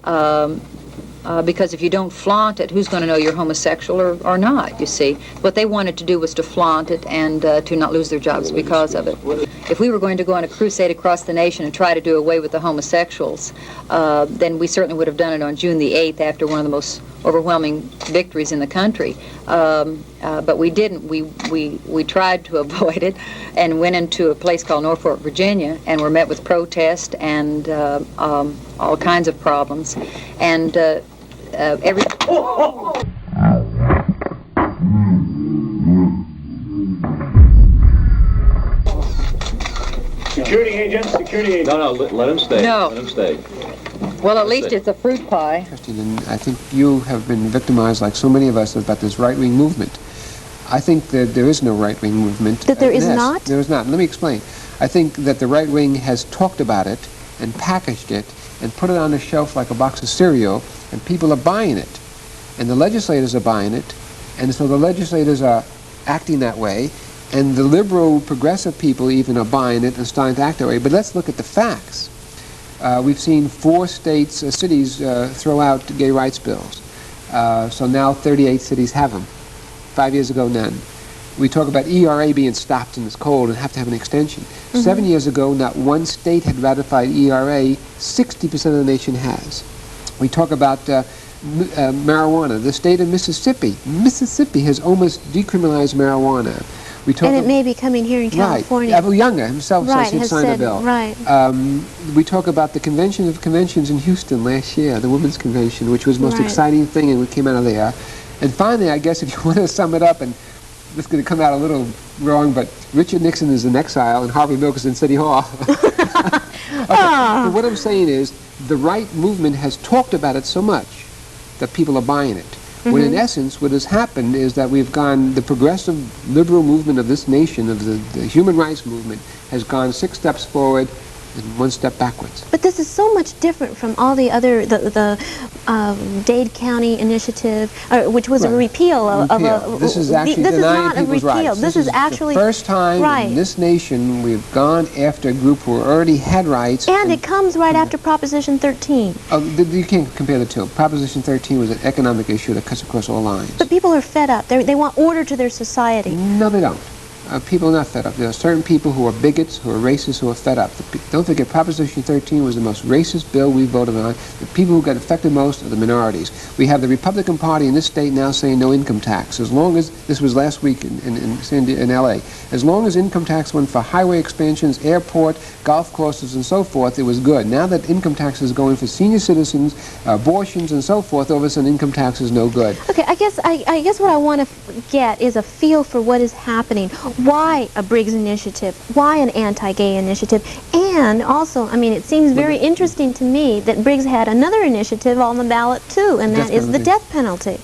Because if you don't flaunt it, who's going to know you're homosexual or not, you see? What they wanted to do was to flaunt it and to not lose their jobs because of it. If we were going to go on a crusade across the nation and try to do away with the homosexuals, then we certainly would have done it on June the 8th after one of the most overwhelming victories in the country. But we didn't. We tried to avoid it and went into a place called Norfolk, Virginia, and were met with protest and all kinds of problems. And every... Security agent, security agent. No, let him stay. No. Let him stay. Well, at least it's a fruit pie. And I think you have been victimized, like so many of us, about this right-wing movement. I think that there is no right-wing movement. That there is Yes, not? There is not. Let me explain. I think that the right wing has talked about it and packaged it and put it on a shelf like a box of cereal, and people are buying it. And the legislators are buying it, and so the legislators are acting that way, and the liberal, progressive people even are buying it and starting to act that way. But let's look at the facts. We've seen 4 states, cities throw out gay rights bills. So now 38 cities have them. 5 years ago, none. We talk about ERA being stopped in its cold and have to have an extension. 7 years ago, not one state had ratified ERA. 60% of the nation has. We talk about marijuana. The state of Mississippi. Mississippi has almost decriminalized marijuana. We talk And it may be coming here in California. Right. Younger himself says he'd sign the bill. Right. We talk about the Convention of Conventions in Houston last year, the Women's Convention, which was the most exciting thing, and we came out of there. And finally, I guess if you want to sum it up, and this is going to come out a little wrong, but Richard Nixon is in exile and Harvey Milk is in City Hall. But what I'm saying is the right movement has talked about it so much that people are buying it. When in essence, what has happened is that we've gone, the progressive liberal movement of this nation, of the human rights movement, has gone 6 steps forward and 1 step backwards. But this is so much different from all the other, the Dade County initiative, which was a repeal of a... This is actually this denying is not people's a repeal. rights. This is actually the first time in this nation we've gone after a group who already had rights. And it comes right after Proposition 13. You can't compare the two. Proposition 13 was an economic issue that cuts across all lines. But people are fed up. They want order to their society. No, they don't. People are not fed up. There are certain people who are bigots, who are racists, who are fed up. Don't forget, Proposition 13 was the most racist bill we voted on. The people who got affected most are the minorities. We have the Republican Party in this state now saying no income tax. As long as, this was last week in L.A., as long as income tax went for highway expansions, airport, golf courses, and so forth, it was good. Now that income tax is going for senior citizens, abortions, and so forth, all of a sudden income tax is no good. Okay, I guess what I want to get is a feel for what is happening. Why a Briggs initiative? Why an anti-gay initiative? And also, I mean, it seems very interesting to me that Briggs had another initiative on the ballot too, and that is the death penalty.